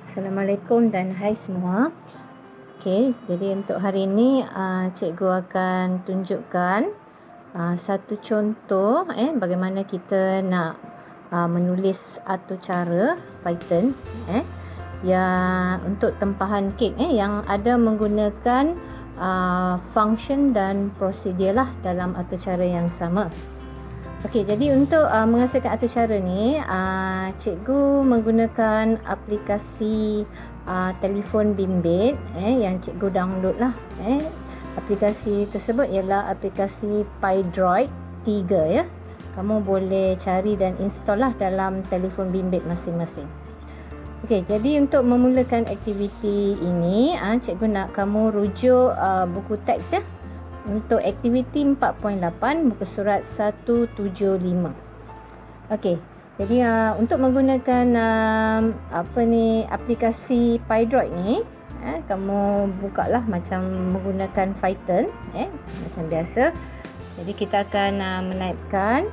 Assalamualaikum dan hai semua. Okey, jadi untuk hari ini cikgu akan tunjukkan satu contoh bagaimana kita nak menulis atur cara Python yang untuk tempahan kek yang ada menggunakan function dan prosedur lah dalam atur cara yang sama. Okey, jadi untuk menghasilkan atur cara ni, cikgu menggunakan aplikasi telefon bimbit yang cikgu download lah. Aplikasi tersebut ialah aplikasi PyDroid 3 ya. Kamu boleh cari dan install lah dalam telefon bimbit masing-masing. Okey, jadi untuk memulakan aktiviti ini, cikgu nak kamu rujuk buku teks ya. Untuk aktiviti 4.8 muka surat 175. Okey. Jadi untuk menggunakan aplikasi PyDroid ni, kamu bukalah macam menggunakan Python macam biasa. Jadi kita akan menaipkan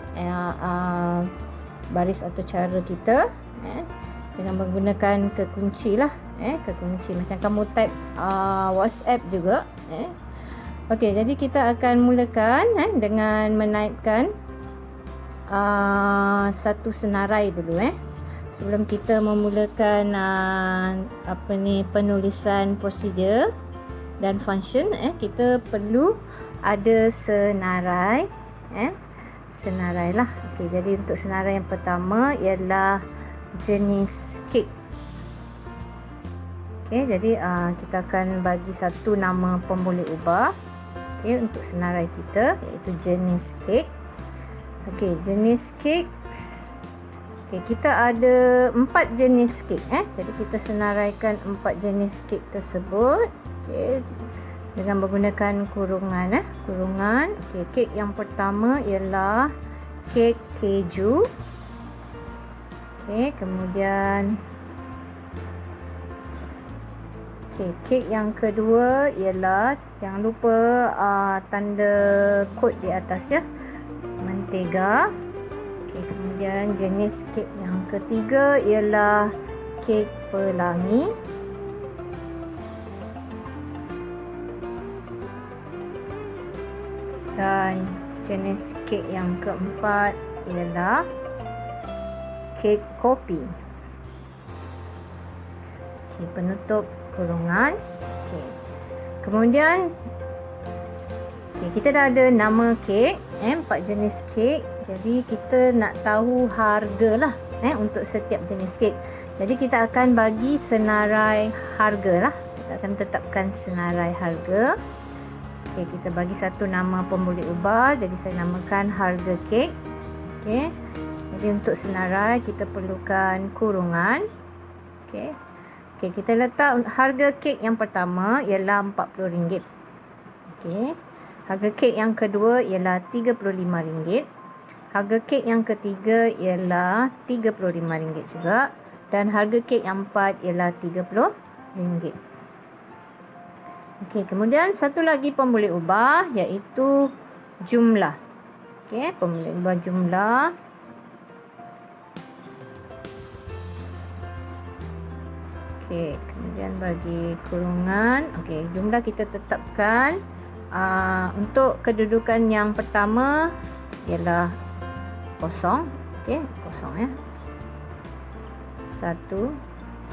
baris atur cara kita dengan menggunakan kekunci lah, kekunci macam kamu type WhatsApp juga. Okey, jadi kita akan mulakan dengan menaipkan satu senarai dulu sebelum kita memulakan penulisan prosedur dan function. Kita perlu ada senarai senarai lah. Okey, jadi untuk senarai yang pertama ialah jenis kek. Okey, jadi kita akan bagi satu nama pemboleh ubah untuk senarai kita, iaitu jenis kek. Okey, jenis kek. Okey, kita ada 4 jenis kek jadi kita senaraikan 4 jenis kek tersebut dengan menggunakan kurungan kurungan. Okey, kek yang pertama ialah kek keju. Okey, kemudian kek yang kedua ialah, jangan lupa tanda kod di atas ya, mentega. Okey, kemudian jenis kek yang ketiga ialah kek pelangi. Dan jenis kek yang keempat ialah kek kopi. Okey, penutup kurungan. Okey. Kemudian kita dah ada nama kek, 4 jenis kek. Jadi kita nak tahu harga lah untuk setiap jenis kek. Jadi kita akan bagi senarai harga lah. Kita akan tetapkan senarai harga. Okey, kita bagi satu nama pemboleh ubah. Jadi saya namakan harga kek. Okey. Jadi untuk senarai kita perlukan kurungan. Okey. Okey, kita letak harga kek yang pertama ialah RM40. Okey. Harga kek yang kedua ialah RM35. Harga kek yang ketiga ialah RM35 juga, dan harga kek yang empat ialah RM30. Okey, kemudian satu lagi pemboleh ubah iaitu jumlah. Okey, pemboleh ubah jumlah. Okey, kemudian bagi kurungan. Okey, jumlah kita tetapkan untuk kedudukan yang pertama ialah kosong. Okey, kosong ya. 1,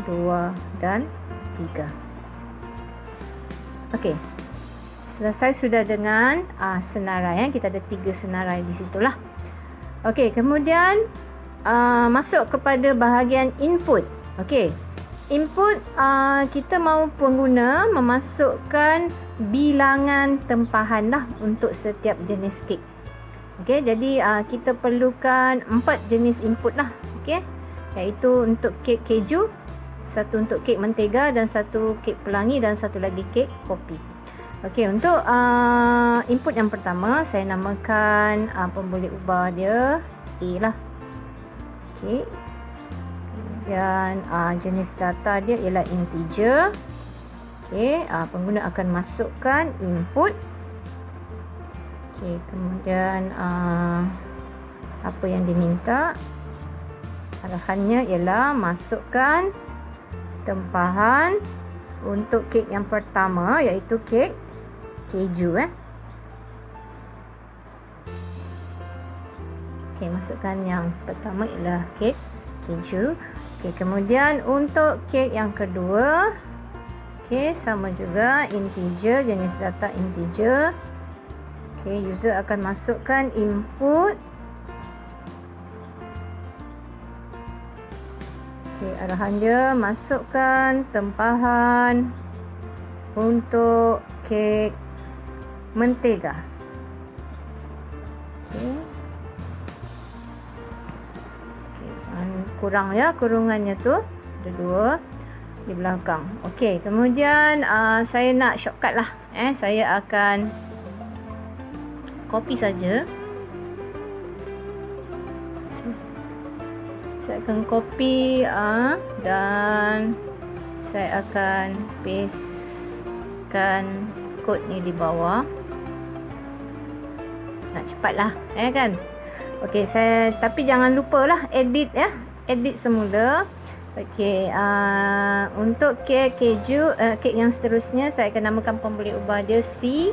2 dan 3. Okey. Selesai sudah dengan senarai kita ada 3 senarai di situlah. Okey, kemudian masuk kepada bahagian input. Okey. Input, kita mahu pengguna memasukkan bilangan tempahan lah untuk setiap jenis kek. Okey, jadi kita perlukan 4 jenis input lah. Okey, iaitu untuk kek keju, satu untuk kek mentega, dan satu kek pelangi, dan satu lagi kek kopi. Okey, untuk input yang pertama saya namakan pemboleh ubah dia A lah. Okey. Dan jenis data dia ialah integer. Okey, pengguna akan masukkan input. Okey, kemudian apa yang diminta, arahannya ialah masukkan tempahan untuk kek yang pertama, iaitu kek keju. Okey, masukkan yang pertama ialah kek keju. Okey, kemudian untuk kek yang kedua, okey, sama juga integer, jenis data integer. Okey, user akan masukkan input. Okey, arahan dia masukkan tempahan untuk kek mentega. Okey. Kurang ya, kurungannya tu ada 2 di belakang. Okey, kemudian saya nak shortcut lah. Saya akan copy saja. Saya akan copy dan saya akan pastekan kod ni di bawah. Nak cepatlah, kan? Okey, tapi jangan lupalah edit ya. Edit semula. Okey, untuk kek keju, kek yang seterusnya saya akan namakan pembeli ubah dia C,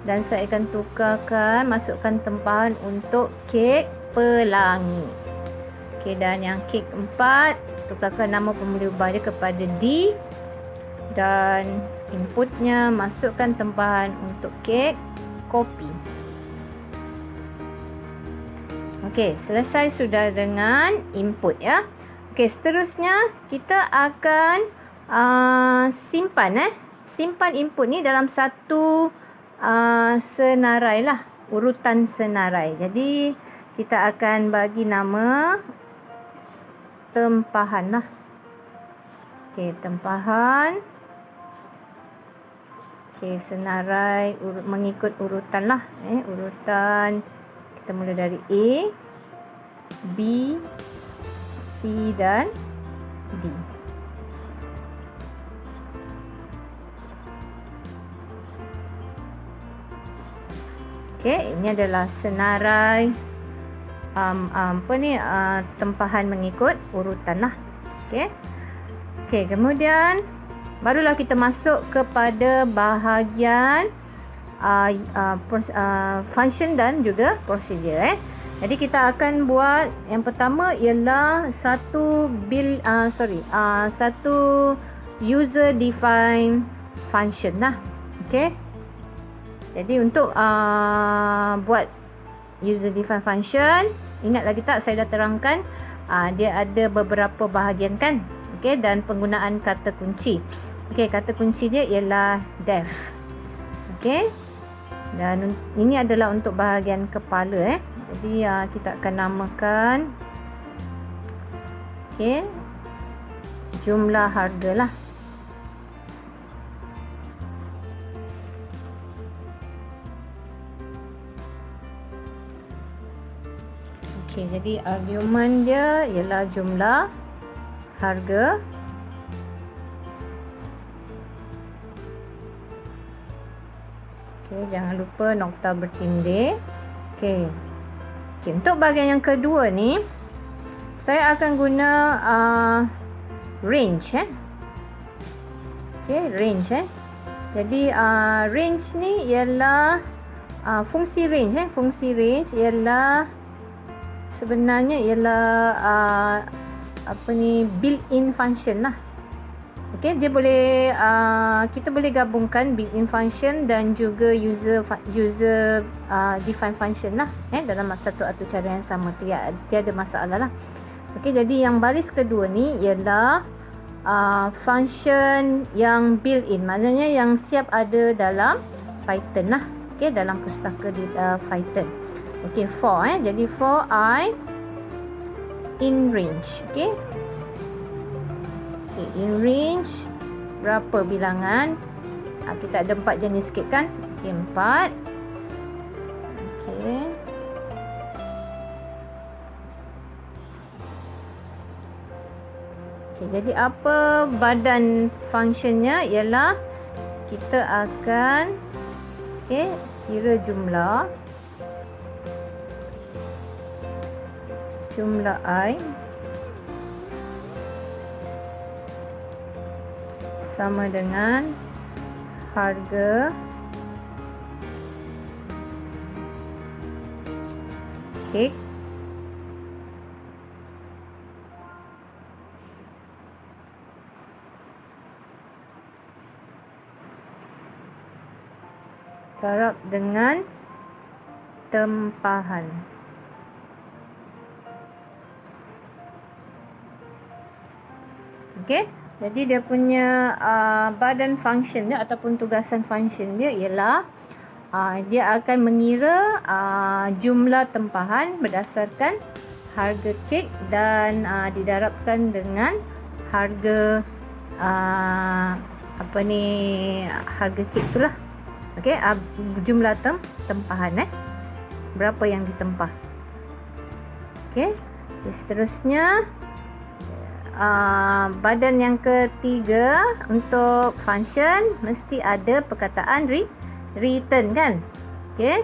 dan saya akan tukarkan, masukkan tempahan untuk kek pelangi. Okey, dan yang kek 4 tukarkan nama pembeli ubah dia kepada D, dan inputnya masukkan tempahan untuk kek kopi. Okey, selesai sudah dengan input ya. Okey, seterusnya kita akan simpan simpan input ni dalam satu senarai lah, urutan senarai. Jadi kita akan bagi nama tempahan lah. Okey, tempahan. Okey, senarai mengikut urutan lah. Urutan kita mula dari A, B, C dan D. Okey, ini adalah senarai tempahan mengikut urutan lah. Okey. Okey, kemudian barulah kita masuk kepada bahagian function dan juga procedure. Jadi kita akan buat yang pertama ialah satu user define function lah. Okey. Jadi untuk buat user define function, ingat lagi tak saya dah terangkan dia ada beberapa bahagian kan. Okey, dan penggunaan kata kunci. Okey, kata kunci dia ialah def. Okey. Dan ini adalah untuk bahagian kepala. Jadi kita akan namakan jumlah harga lah. Okey, jadi argumen dia ialah jumlah harga. Okey, jangan lupa nokta bertindih. Okey. Okey, untuk bahagian yang kedua ni saya akan guna range Okey, range Jadi range ni ialah fungsi range fungsi range ialah sebenarnya ialah built-in function lah. Okey, dia boleh kita boleh gabungkan built-in function dan juga user define function lah dalam satu cara yang sama, tiada masalah lah. Okey, jadi yang baris kedua ni ialah function yang built-in, maknanya yang siap ada dalam Python lah. Okey, dalam pustaka di Python. Okey, for jadi for I in range. Okey. Okey, in range berapa bilangan? Kita ada 4 jenis sikit kan? Okey, 4. Okey. Okey, jadi apa badan functionnya ialah kita akan kira jumlah I sama dengan harga kek darab dengan tempahan. Okey, jadi dia punya badan function dia ataupun tugasan function dia ialah dia akan mengira jumlah tempahan berdasarkan harga kek dan didarabkan dengan harga harga kek tu lah. Okey, jumlah tempahan berapa yang ditempah. Okey, seterusnya badan yang ketiga untuk function mesti ada perkataan return kan. Okey,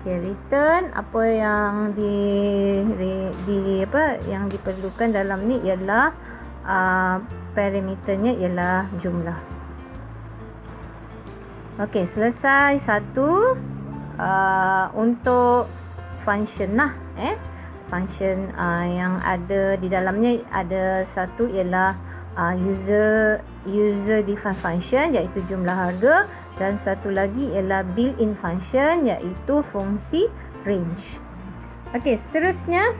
return apa yang yang diperlukan dalam ni ialah parameternya ialah jumlah. Okey, selesai satu untuk function lah. Function yang ada di dalamnya ada satu ialah user defined function iaitu jumlah harga, dan satu lagi ialah built-in function iaitu fungsi range. Okey, seterusnya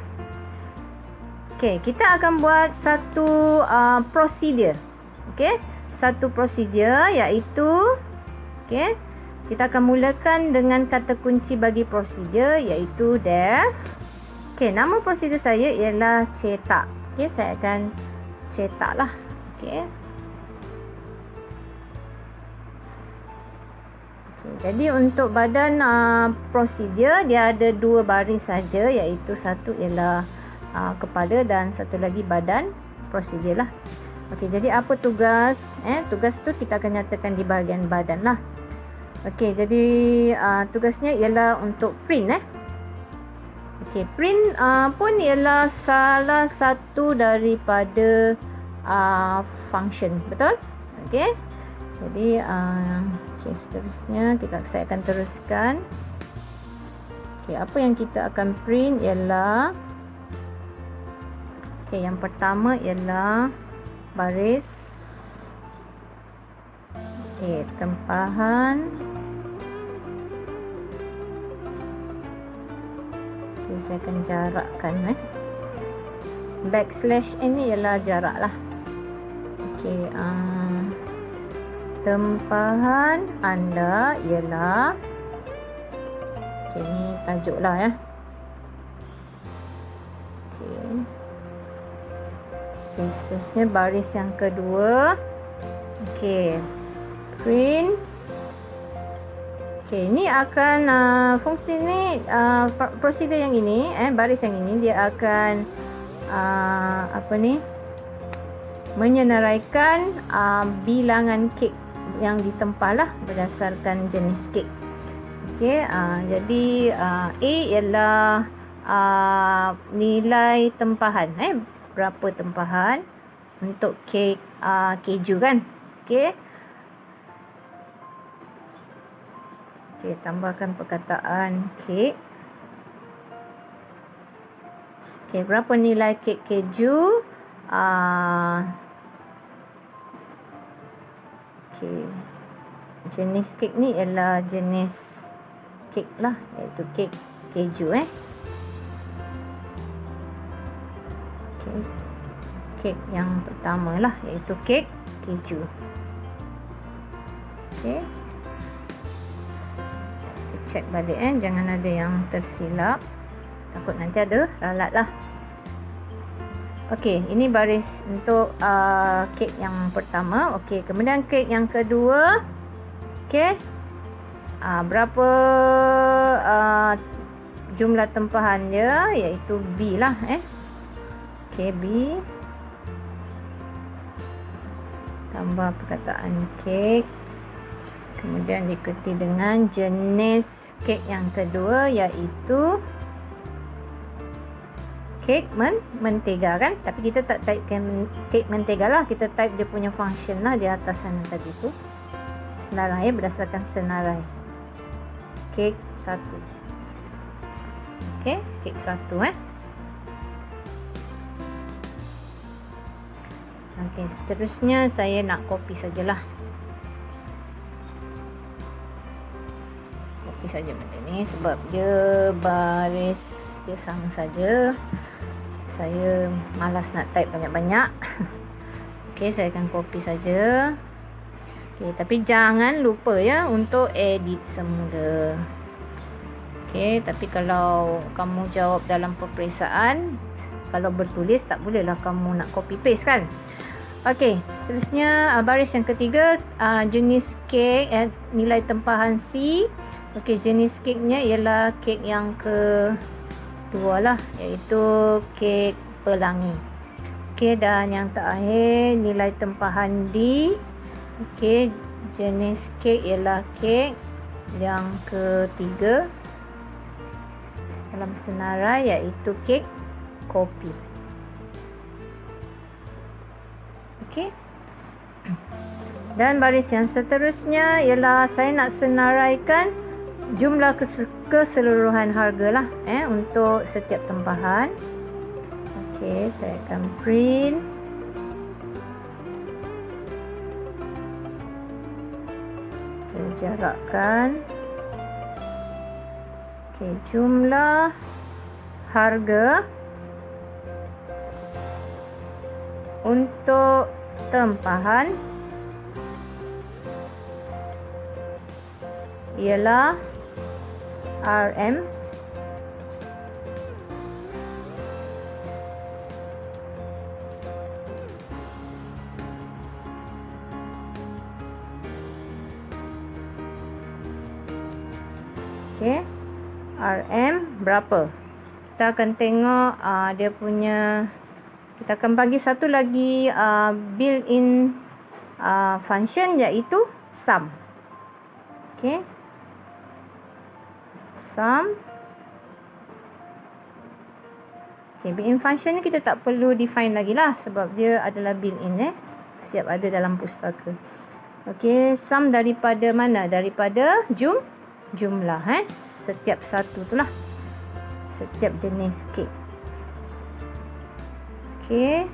kita akan buat satu prosedur. Okey, satu prosedur iaitu kita akan mulakan dengan kata kunci bagi prosedur iaitu def. Nama prosedur saya ialah cetak. Saya akan cetak lah. Jadi untuk badan prosedur dia ada dua baris saja, iaitu satu ialah kepala dan satu lagi badan prosedur lah. Jadi apa tugas? Tugas tu kita akan nyatakan di bahagian badan lah. Jadi tugasnya ialah untuk print. Print pun ialah salah satu daripada function, betul? Jadi seterusnya saya akan teruskan. Apa yang kita akan print ialah yang pertama ialah baris tempahan. Saya akan jarakkan backslash ini ialah jarak lah. Tempahan anda ialah ini tajuk lah seterusnya baris yang kedua. Print. Ini akan fungsi ni prosedur yang ini baris yang ini dia akan menyenaraikan bilangan kek yang ditempah lah berdasarkan jenis kek. Jadi A ialah nilai tempahan, berapa tempahan untuk kek keju kan. Tambahkan perkataan kek. Berapa nilai kek keju? Jenis kek ni ialah jenis kek lah, iaitu kek keju. Kek yang pertama lah, iaitu kek keju. Check balik jangan ada yang tersilap, takut nanti ada ralat lah. Ini baris untuk kek yang pertama. Kemudian kek yang kedua. Berapa jumlah tempahan dia, iaitu B lah. B tambah perkataan kek, kemudian diikuti dengan jenis kek yang kedua, iaitu kek mentega kan, tapi kita tak type kek mentega lah, kita type dia punya function lah di atas sana tadi tu. Senarai berdasarkan senarai. Kek 1. Okey, kek 1 Okey, seterusnya saya nak copy sajalah. Copy saja macam ni sebab dia baris dia sama saja. Saya malas nak type banyak-banyak. Okey, saya akan copy saja. Okey, tapi jangan lupa ya untuk edit semula. Okey, tapi kalau kamu jawab dalam peperiksaan, kalau bertulis tak bolehlah kamu nak copy paste kan. Okey, seterusnya baris yang ketiga, jenis kek nilai tempahan C. Okey, jenis keknya ialah kek yang kedua lah, iaitu kek pelangi. Okey, dan yang terakhir nilai tempahan D. Okey, jenis kek ialah kek yang ketiga dalam senarai, iaitu kek kopi. Okey. Dan baris yang seterusnya ialah saya nak senaraikan jumlah keseluruhan harga lah untuk setiap tempahan. Okey, saya akan print. Kita jarakkan. Okey, jumlah harga untuk tempahan ialah RM okey, RM berapa? Kita akan tengok dia punya. Kita akan bagi satu lagi built-in function, iaitu sum. Okey, sum. Okey, built-in function ni kita tak perlu define lagi lah sebab dia adalah built-in siap ada dalam pustaka. Okey, sum daripada mana? Daripada jumlah setiap satu tu lah, setiap jenis kek. Okey.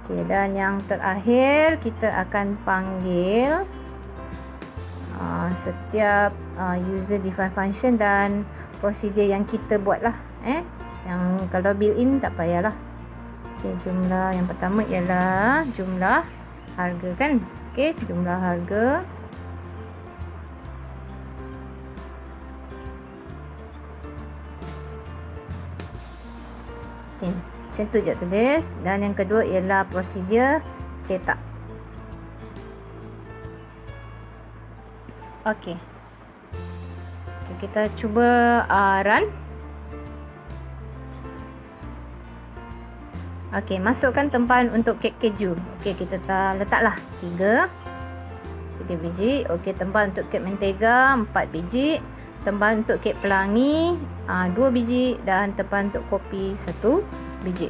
Okey, dan yang terakhir kita akan panggil setiap user define function dan prosedur yang kita buat lah. Yang kalau built-in tak payahlah. Okey, jumlah yang pertama ialah jumlah harga kan. Okey, jumlah harga. Okey, macam tu je tulis. Dan yang kedua ialah prosedur cetak. Okey. Kita cuba run. Okey, masukkan tempahan untuk kek keju. Okey, kita letaklah 3 biji. Okey, tempahan untuk kek mentega 4 biji. Tempahan untuk kek pelangi 2 biji dan tempahan untuk kopi 1 biji.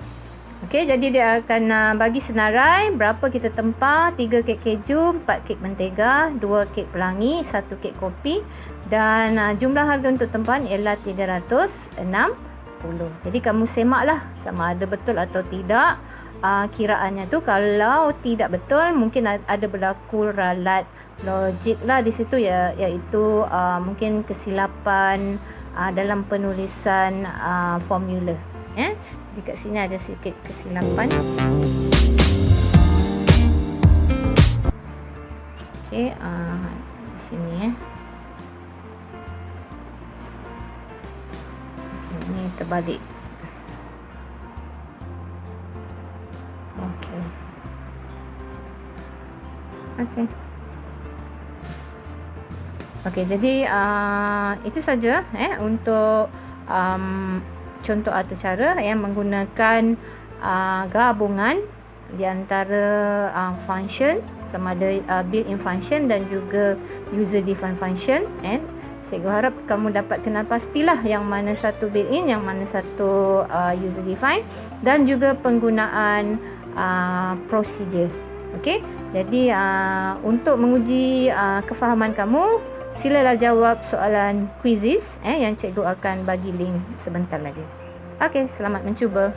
Okey, jadi dia akan bagi senarai berapa kita tempah: 3 kek keju, 4 kek mentega, 2 kek pelangi, 1 kek kopi, dan jumlah harga untuk tempahan ialah 360. Jadi kamu semaklah sama ada betul atau tidak kiraannya tu. Kalau tidak betul, mungkin ada berlaku ralat logik lah di situ, iaitu mungkin kesilapan dalam penulisan formula. Di kat sini ada sedikit kesilapan. Okey, di sini ini terbalik. Okey. Okey, jadi itu saja untuk contoh atau cara yang menggunakan gabungan di antara function sama ada built-in function dan juga user defined function Cikgu harap kamu dapat kenal pastilah yang mana satu built-in, yang mana satu user define, dan juga penggunaan prosedur. Okey, jadi untuk menguji kefahaman kamu, silalah jawab soalan quizzes yang cikgu akan bagi link sebentar lagi. Okey, selamat mencuba.